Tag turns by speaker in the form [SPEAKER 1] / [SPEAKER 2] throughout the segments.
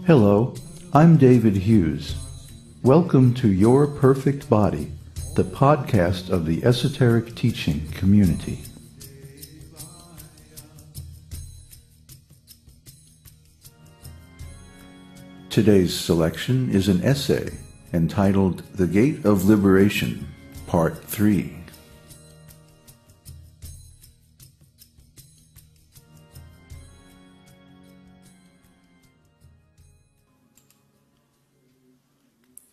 [SPEAKER 1] Hello, I'm David Hughes. Welcome to Your Perfect Body, the podcast of the Esoteric Teaching Community. Today's selection is an essay entitled The Gate of Liberation, Part 3.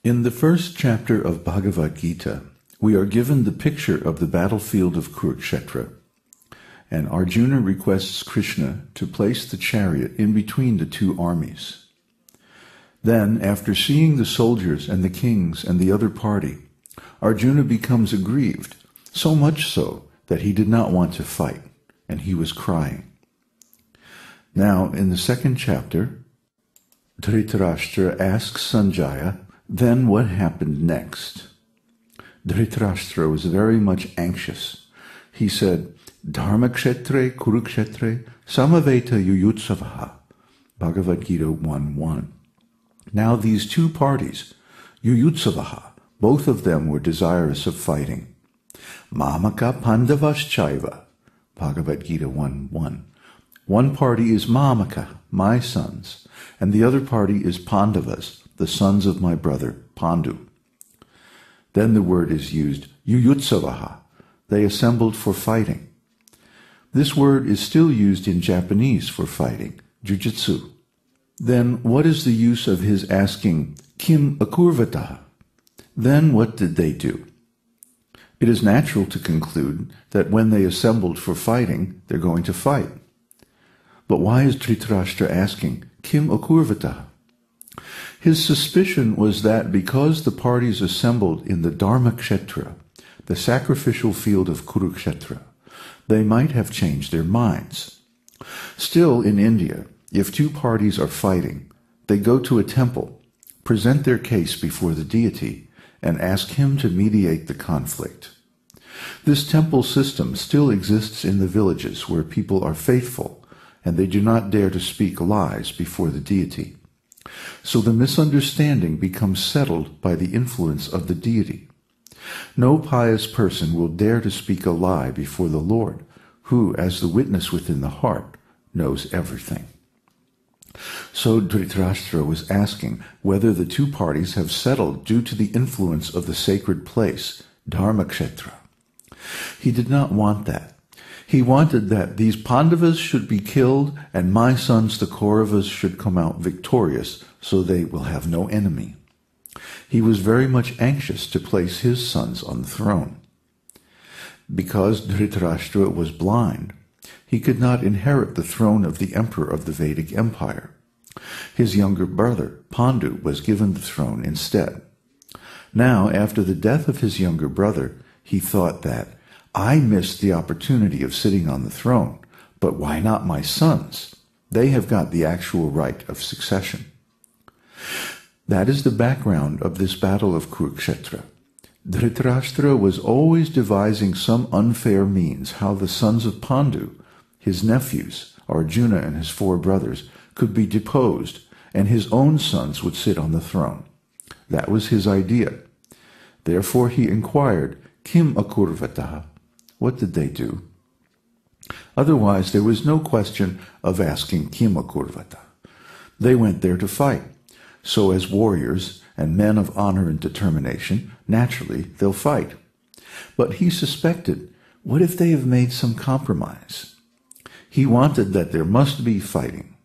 [SPEAKER 1] In the first chapter of Bhagavad-gita, we are given the picture of the battlefield of Kuruksetra, and Arjuna requests Kṛṣṇa to place the chariot in between the two armies. Then, after seeing the soldiers and the kings and the other party, Arjuna becomes aggrieved, so much so that he did not want to fight, and he was crying. Now, in the second chapter, Dhrtarastra asks Sanjaya, then what happened next? Dhrtarastra was very much anxious. He said, dharma-ksetre, kuru-ksetre, samaveta yuyutsavah, Bhagavad-gita 1:1. Now these two parties, yuyutsavah, both of them were desirous of fighting. Mamaka pandavaschaiva, Bhagavad-gita 1:1. One party is Mamaka, my sons, and the other party is Pandavas, the sons of my brother, Pandu. Then the word is used, yuyutsavah. They assembled for fighting. This word is still used in Japanese for fighting, jujutsu. Then what is the use of his asking, kim aggrieved? Then what did they do? It is natural to conclude that when they assembled for fighting, they're going to fight. But why is Dhrtarastra asking, kim aggrieved? His suspicion was that because the parties assembled in the dharma-ksetre, the sacrificial field of Kuru-ksetra, they might have changed their minds. Still, in India, if two parties are fighting, they go to a temple, present their case before the deity, and ask him to mediate the conflict. This temple system still exists in the villages where people are faithful, and they do not dare to speak lies before the deity. So the misunderstanding becomes settled by the influence of the deity. No pious person will dare to speak a lie before the Lord, who, as the witness within the heart, knows everything. So Dhrtarastra was asking whether the two parties have settled due to the influence of the sacred place, dharma-ksetre. He did not want that. He wanted that these Pandavas should be killed and my sons, the Kauravas, should come out victorious so they will have no enemy. He was very much anxious to place his sons on the throne. Because Dhrtarastra was blind, he could not inherit the throne of the emperor of the Vedic Empire. His younger brother, Pandu, was given the throne instead. Now, after the death of his younger brother, he thought that, I missed the opportunity of sitting on the throne, but why not my sons? They have got the actual right of succession. That is the background of this battle of Kuruksetra. Dhrtarastra was always devising some unfair means how the sons of Pandu, his nephews, Arjuna and his 4 brothers, could be deposed, and his own sons would sit on the throne. That was his idea. Therefore he inquired, kim aggrieved? What did they do? Otherwise, there was no question of asking kim aggrieved. They went there to fight. So as warriors and men of honor and determination, naturally they'll fight. But he suspected, what if they have made some compromise? He wanted that there must be fighting.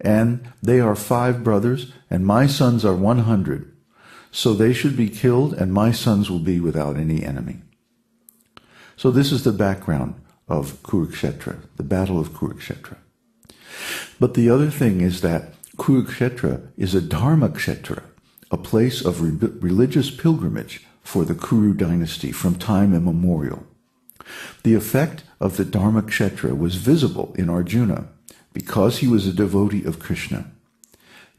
[SPEAKER 1] And they are 5 brothers, and my sons are 100. So they should be killed, and my sons will be without any enemy. So this is the background of Kuru-ksetra, the Battle of Kuruksetra. But the other thing is that Kuru-ksetra is a dharma-ksetre, a place of religious pilgrimage for the Kuru dynasty from time immemorial. The effect of the dharma-ksetre was visible in Arjuna because he was a devotee of Kṛṣṇa.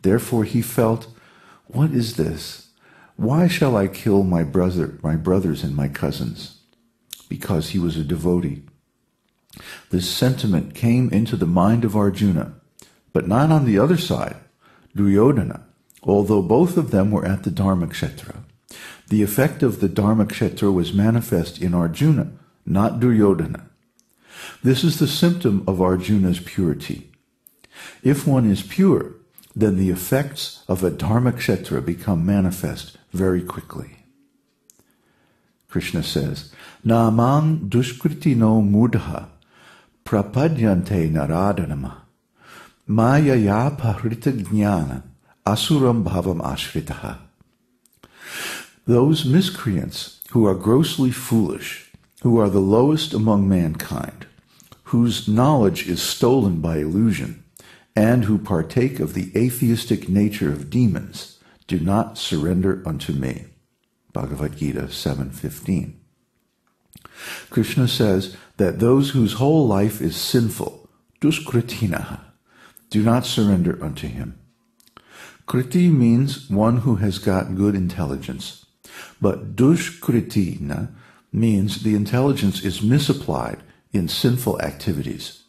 [SPEAKER 1] Therefore he felt, what is this? Why shall I kill my brothers and my cousins? Because he was a devotee. This sentiment came into the mind of Arjuna, but not on the other side. Duryodhana, although both of them were at the dharma-ksetre. The effect of the dharma-ksetre was manifest in Arjuna, not Duryodhana. This is the symptom of Arjuna's purity. If one is pure, then the effects of a dharma-ksetre become manifest very quickly. Kṛṣṇa says, Namang dushkritino mudha prapadyante naradanama mayaya pahrita jnana asuram bhavam ashritaha. Those miscreants who are grossly foolish, who are the lowest among mankind, whose knowledge is stolen by illusion, and who partake of the atheistic nature of demons, do not surrender unto me. Bhagavad-gita 7:15. Kṛṣṇa says that those whose whole life is sinful, duskritinaha, do not surrender unto him. Kriti means one who has got good intelligence, but dushkritina means the intelligence is misapplied in sinful activities.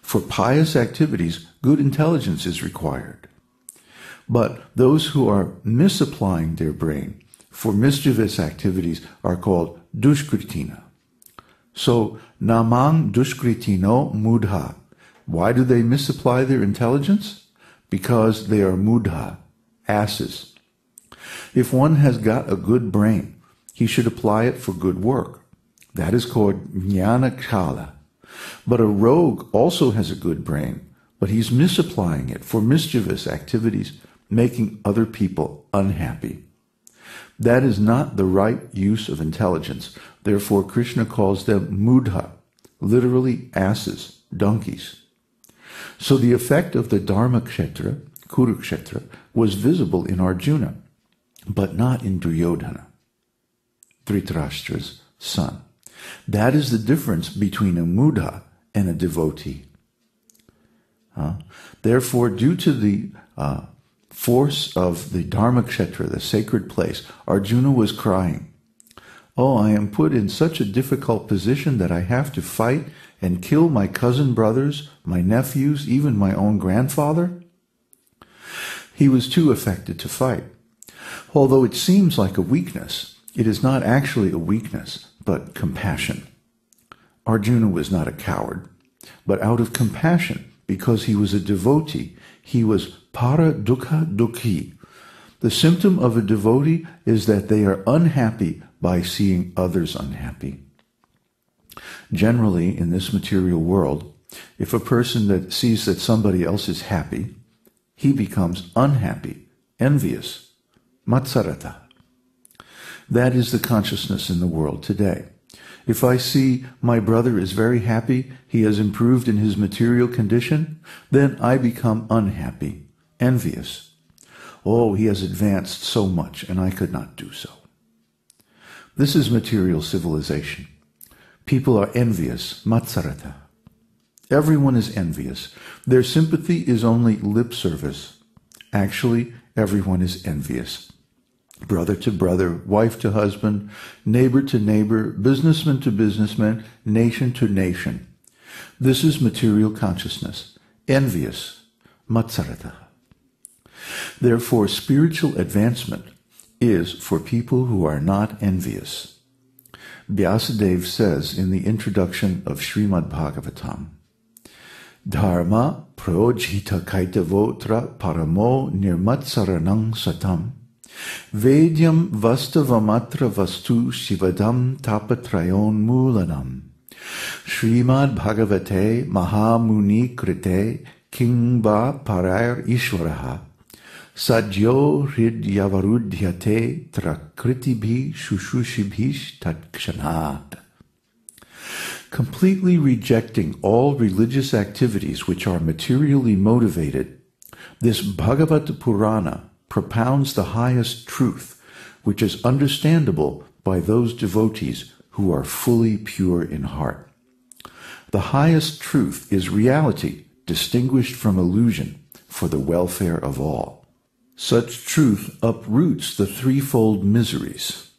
[SPEAKER 1] For pious activities, good intelligence is required. But those who are misapplying their brain for mischievous activities are called dushkritina. So, namang dushkritino mudha. Why do they misapply their intelligence? Because they are mudha, asses. If one has got a good brain, he should apply it for good work. That is called jnana kala. But a rogue also has a good brain, but he's misapplying it for mischievous activities, making other people unhappy. That is not the right use of intelligence. Therefore, Kṛṣṇa calls them mudha, literally asses, donkeys. So the effect of the dharma-ksetre, kuru-ksetra, was visible in Arjuna, but not in Duryodhana, Dhrtarastra's son. That is the difference between a mudha and a devotee. Therefore, due to the force of the dharma-ksetra, the sacred place, Arjuna was crying, "Oh, I am put in such a difficult position that I have to fight and kill my cousin brothers, my nephews, even my own grandfather?" He was too affected to fight. Although it seems like a weakness, it is not actually a weakness, but compassion. Arjuna was not a coward, but out of compassion, because he was a devotee, he was para dukha dukhi. The symptom of a devotee is that they are unhappy by seeing others unhappy. Generally, in this material world, if a person that sees that somebody else is happy, he becomes unhappy, envious, matsarata. That is the consciousness in the world today. If I see my brother is very happy, he has improved in his material condition, then I become unhappy, envious. Oh, he has advanced so much, and I could not do so. This is material civilization. People are envious, matsarata. Everyone is envious. Their sympathy is only lip service. Actually, everyone is envious. Brother to brother, wife to husband, neighbor to neighbor, businessman to businessman, nation to nation. This is material consciousness, envious, matsarata. Therefore, spiritual advancement is for people who are not envious. Vyasadeva says in the introduction of Srimad Bhagavatam, Dharma projita kaitavotra paramo nirmatsaranang satam Vedyam vastavamatra vastu shivadam tapatrayon mulanam Srimad Bhagavate Mahamuni Krite Kingba Parar Ishvaraha Sadyo Hridyavarudhyate Trakritibi Shushushibish Tatkṣṇāt. Completely rejecting all religious activities which are materially motivated, this Bhagavad Purana propounds the highest truth, which is understandable by those devotees who are fully pure in heart. The highest truth is reality, distinguished from illusion, for the welfare of all. Such truth uproots the threefold miseries.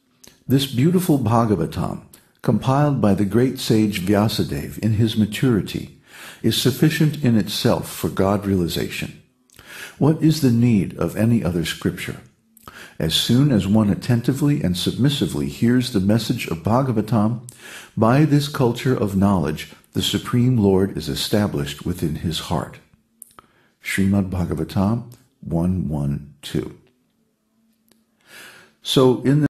[SPEAKER 1] This beautiful Bhagavatam, compiled by the great sage Vyasadeva in his maturity, is sufficient in itself for God realization. What is the need of any other scripture? As soon as one attentively and submissively hears the message of Bhagavatam, by this culture of knowledge, the Supreme Lord is established within his heart. Srimad Bhagavatam 1:1-2. So in the